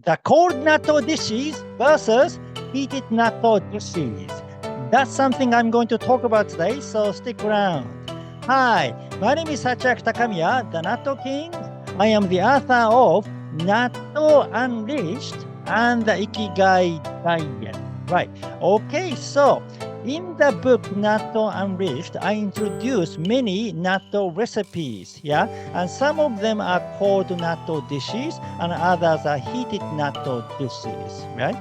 the cold natto dishes versus heated natto dishes. That's something I'm going to talk about today, so stick around. Hi, my name is Sachiaki Takamiya, the Natto King. I am the author of Natto Unleashed and the Ikigai Diet. Right. Okay, so in the book Natto Unleashed, I introduce many natto recipes, yeah, and some of them are cold natto dishes, and others are heated natto dishes, right?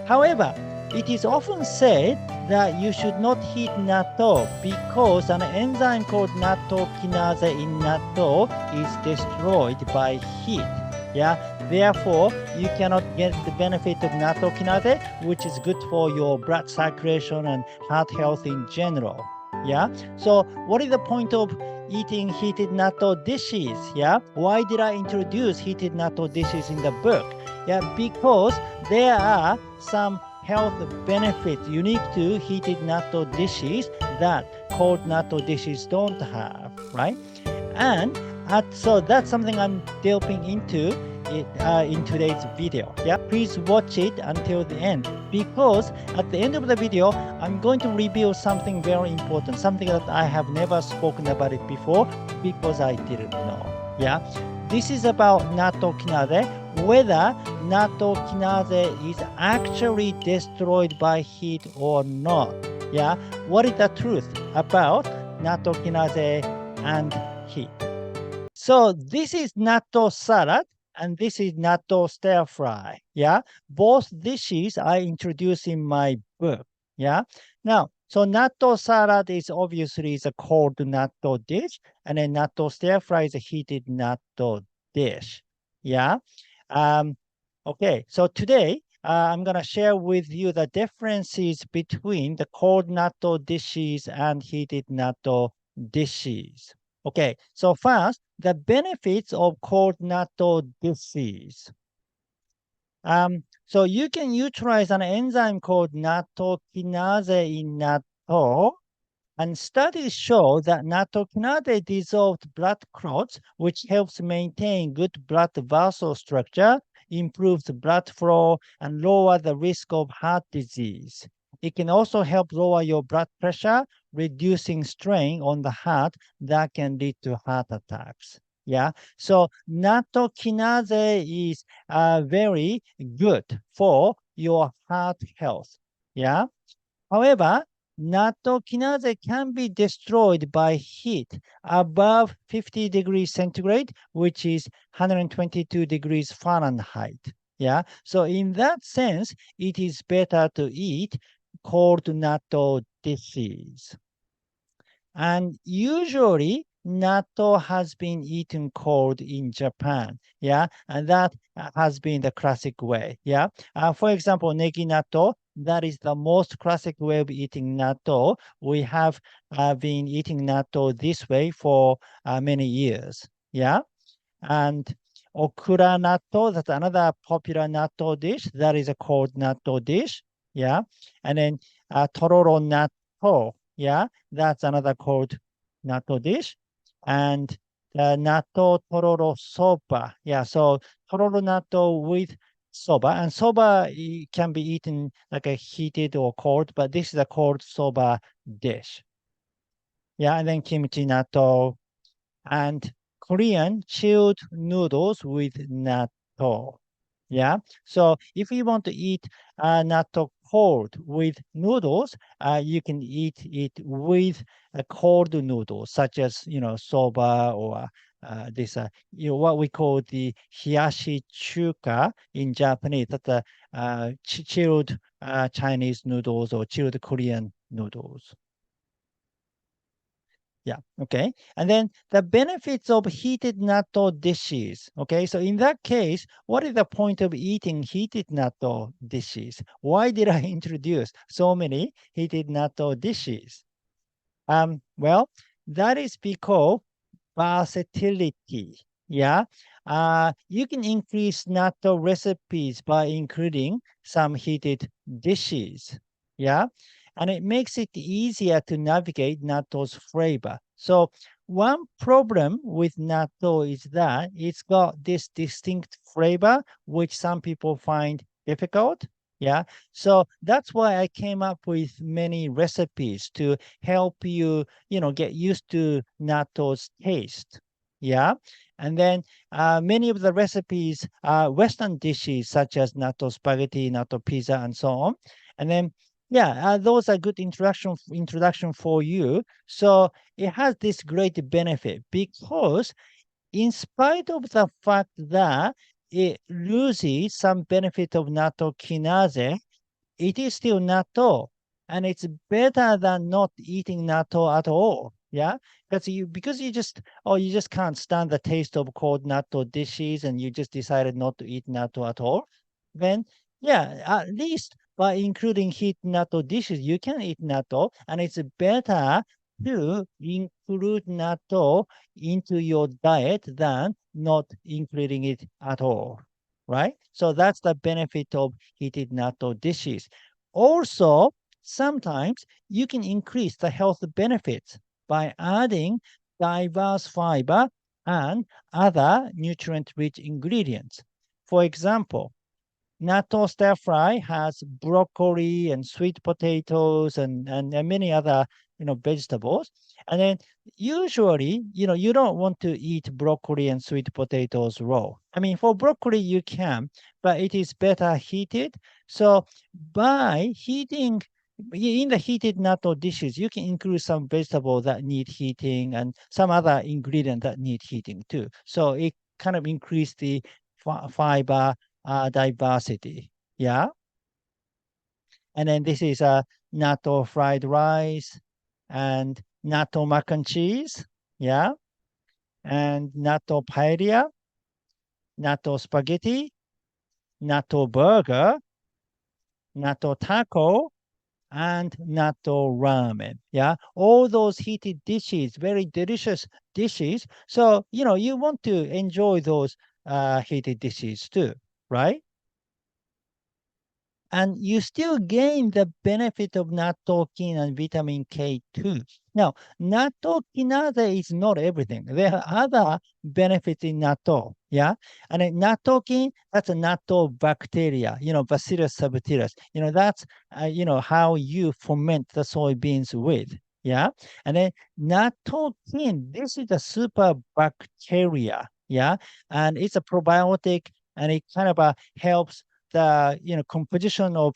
However, it is often said that you should not heat natto because an enzyme called nattokinase in natto is destroyed by heat. Yeah, therefore you cannot get the benefit of nattokinase, which is good for your blood circulation and heart health in general. Yeah, so what is the point of eating heated natto dishes? Yeah, why did I introduce heated natto dishes in the book? Yeah, because there are some health benefits unique to heated natto dishes that cold natto dishes don't have, right? And so that's something I'm delving into in today's video. Yeah, please watch it until the end, because at the end of the video, I'm going to reveal something very important, something that I have never spoken about it before because I didn't know. Yeah, this is about nattokinase, whether nattokinase is actually destroyed by heat or not. Yeah, what is the truth about nattokinase and heat? So this is natto salad and this is natto stir fry. Yeah, both dishes I introduce in my book. Yeah, now so natto salad is obviously a cold natto dish, and then natto stir fry is a heated natto dish. Yeah. Um, okay, so today I'm going to share with you the differences between the cold natto dishes and heated natto dishes. Okay, so first, the benefits of cold natto dishes. So you can utilize an enzyme called nattokinase in natto, and studies show that nattokinase dissolved blood clots, which helps maintain good blood vessel structure, improves blood flow, and lower the risk of heart disease. It can also help lower your blood pressure, reducing strain on the heart that can lead to heart attacks. Yeah, so nattokinase is very good for your heart health. Yeah, however, nattokinase can be destroyed by heat above 50 degrees centigrade, which is 122 degrees Fahrenheit. Yeah, so in that sense, it is better to eat cold natto dishes. And usually, natto has been eaten cold in Japan. Yeah, and that has been the classic way. Yeah, for example, negi natto, that is the most classic way of eating natto. We have been eating natto this way for many years. Yeah, and okura natto, that's another popular natto dish. That is a cold natto dish. Yeah, and then tororo natto. Yeah, that's another cold natto dish. And natto tororo soba. Yeah, so tororo natto with soba. And soba can be eaten like a heated or cold, but this is a cold soba dish. Yeah, and then kimchi natto and Korean chilled noodles with natto. Yeah. So if you want to eat natto cold with noodles, you can eat it with a cold noodles, such as soba or this what we call the hiyashi chuka in Japanese. That's chilled Chinese noodles or chilled Korean noodles. Yeah, okay. And then the benefits of heated natto dishes. Okay, so in that case, what is the point of eating heated natto dishes? Why did I introduce so many heated natto dishes? Well, that is because versatility. Yeah, you can increase natto recipes by including some heated dishes. Yeah, and it makes it easier to navigate natto's flavor. So one problem with natto is that it's got this distinct flavor, which some people find difficult. Yeah. So that's why I came up with many recipes to help you, get used to natto's taste. Yeah. And then many of the recipes are Western dishes such as natto spaghetti, natto pizza, and so on. And then, yeah, those are good introduction for you. So it has this great benefit because in spite of the fact that it loses some benefit of nattokinase, it is still natto, and it's better than not eating natto at all. Yeah, because you just can't stand the taste of cold natto dishes, and you just decided not to eat natto at all. Then yeah, at least by including heat natto dishes, you can eat natto, and it's better to include natto into your diet than not including it at all. Right? So that's the benefit of heated natto dishes. Also, sometimes you can increase the health benefits by adding diverse fiber and other nutrient-rich ingredients. For example, natto stir fry has broccoli and sweet potatoes and many other vegetables. And then usually, you don't want to eat broccoli and sweet potatoes raw. I mean, for broccoli you can, but it is better heated. So by heating in the heated natto dishes, you can include some vegetable that need heating and some other ingredient that need heating too. So it kind of increase the fiber diversity. Yeah. And then this is a natto fried rice and natto mac and cheese. Yeah. And natto paella, natto spaghetti, natto burger, natto taco, and natto ramen. Yeah. All those heated dishes, very delicious dishes. So, you want to enjoy those heated dishes too, right? And you still gain the benefit of nattokin and vitamin K too. Now, nattokinase is not everything. There are other benefits in natto, yeah? And then nattokin, that's a natto bacteria, Bacillus subtilis. That's, how you ferment the soybeans with, yeah? And then nattokin, this is a super bacteria, yeah? And it's a probiotic, and it kind of helps the composition of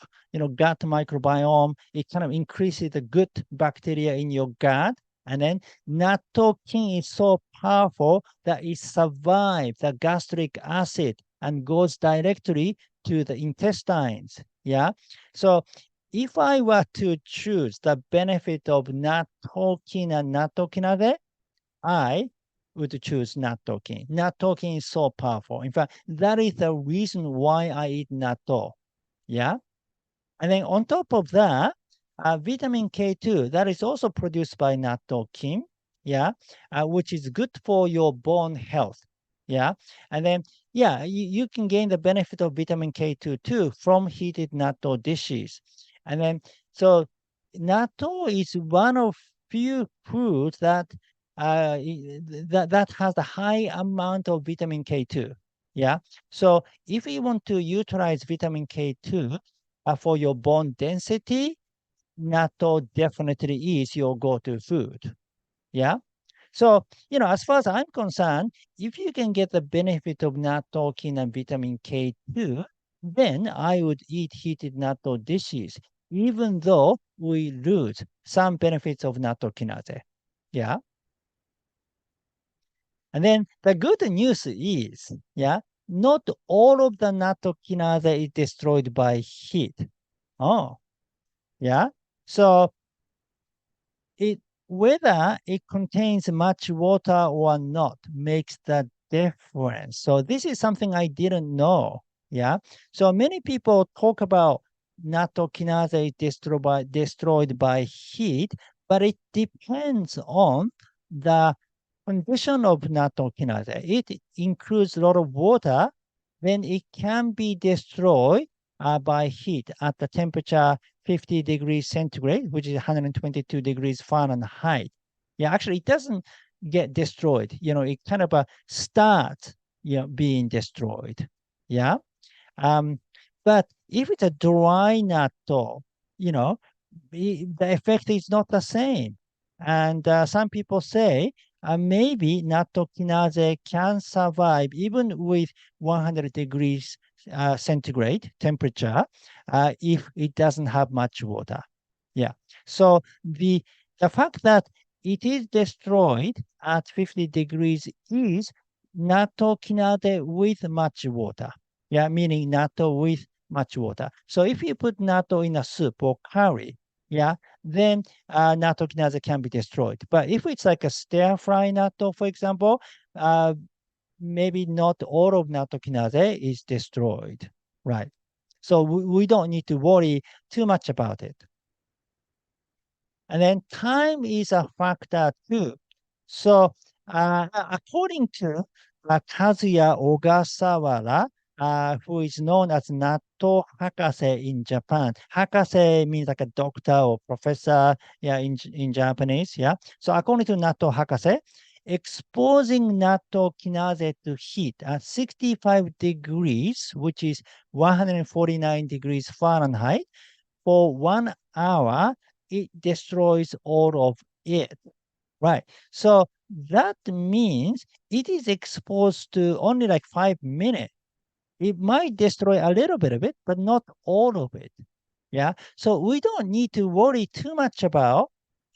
gut microbiome. It kind of increases the good bacteria in your gut. And then nattokin is so powerful that it survives the gastric acid and goes directly to the intestines. Yeah. So if I were to choose the benefit of nattokin and nattokinase, I would choose nattokin. Nattokin is so powerful. In fact, that is the reason why I eat natto. Yeah. And then on top of that, vitamin K2, that is also produced by nattokin. Yeah. Which is good for your bone health. Yeah. And then, yeah, you can gain the benefit of vitamin K2 too from heated natto dishes. And then, so natto is one of few foods that has a high amount of vitamin K2. Yeah. So if you want to utilize vitamin K2 for your bone density, natto definitely is your go-to food. Yeah. So, as far as I'm concerned, if you can get the benefit of nattokin and vitamin K2, then I would eat heated natto dishes, even though we lose some benefits of nattokinase. Yeah. And then the good news is, yeah, not all of the nattokinase is destroyed by heat. Oh, yeah. So it whether it contains much water or not makes the difference. So this is something I didn't know. Yeah. So many people talk about nattokinase destroyed by heat, but it depends on the condition of nattokinase. It includes a lot of water, then it can be destroyed by heat at the temperature 50 degrees centigrade, which is 122 degrees Fahrenheit. Yeah, actually, it doesn't get destroyed. It kind of starts, being destroyed. Yeah. But if it's a dry natto, the effect is not the same. And some people say maybe nattokinase can survive even with 100 degrees centigrade temperature if it doesn't have much water. Yeah. So the fact that it is destroyed at 50 degrees is nattokinase with much water. Yeah, meaning natto with much water. So if you put natto in a soup or curry, yeah, then nattokinase can be destroyed. But if it's like a stir fry natto, for example, maybe not all of nattokinase is destroyed, right? So we don't need to worry too much about it. And then time is a factor too. So according to Kazuya Ogasawara, who is known as Natto Hakase in Japan. Hakase means like a doctor or professor, yeah, in Japanese, yeah. So according to Natto Hakase, exposing natto kinase to heat at 65 degrees, which is 149 degrees Fahrenheit, for 1 hour, it destroys all of it. Right. So that means it is exposed to only like 5 minutes. It might destroy a little bit of it, but not all of it. Yeah. So we don't need to worry too much about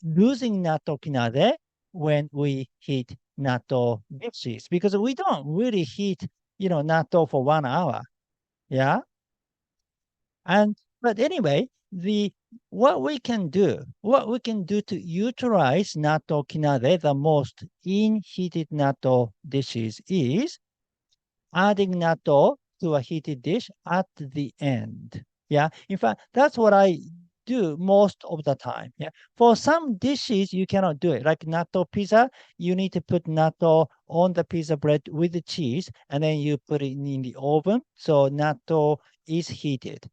losing natto kinase when we heat natto dishes because we don't really heat, natto for 1 hour. Yeah. But anyway, what we can do to utilize natto kinase the most in heated natto dishes is adding natto to a heated dish at the end. Yeah. In fact, that's what I do most of the time. Yeah. For some dishes, you cannot do it. Like natto pizza, you need to put natto on the pizza bread with the cheese, and then you put it in the oven. So natto is heated.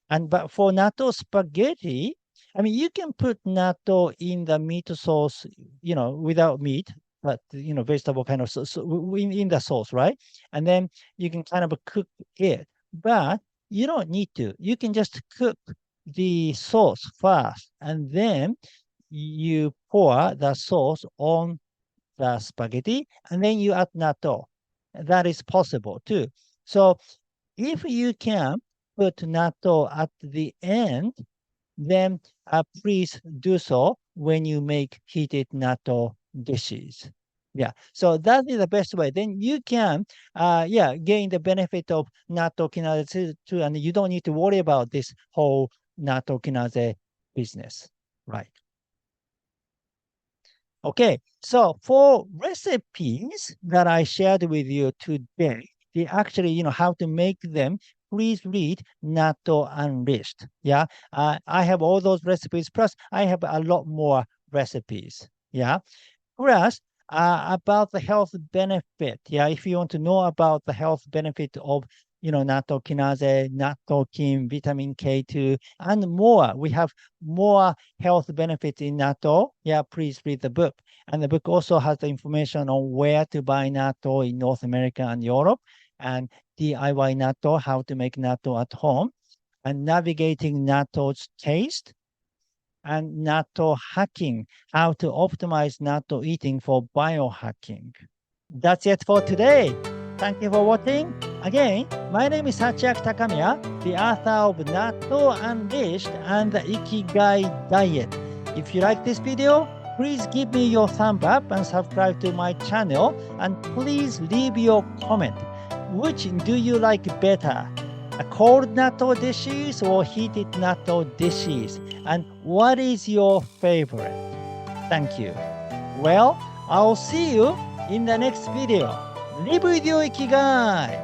But for natto spaghetti, I mean, you can put natto in the meat sauce, without meat, but vegetable kind of sauce in the sauce, right? And then you can kind of cook it, but you don't need to. You can just cook the sauce first, and then you pour the sauce on the spaghetti, and then you add natto. That is possible too. So if you can put natto at the end, then please do so when you make heated natto dishes. Yeah, so that is the best way. Then you can, gain the benefit of natto kinase too, and you don't need to worry about this whole natto kinase business, right? Okay, so for recipes that I shared with you today, they actually, how to make them, please read Natto Unleashed. Yeah, I have all those recipes, plus I have a lot more recipes. Yeah, plus, about the health benefit. Yeah, if you want to know about the health benefit of, natto kinase, nattokin, vitamin K2, and more. We have more health benefits in natto. Yeah, please read the book. And the book also has the information on where to buy natto in North America and Europe, and DIY natto, how to make natto at home, and navigating natto's taste, and natto hacking, how to optimize natto eating for biohacking. That's it for today. Thank you for watching. Again, my name is Sachiaki Takamiya, the author of Natto Unleashed and the Ikigai Diet. If you like this video, please give me your thumb up and subscribe to my channel, and please leave your comment. Which do you like better? A cold natto dishes or heated natto dishes? And what is your favorite? Thank you. Well, I'll see you in the next video. Live with your Ikigai!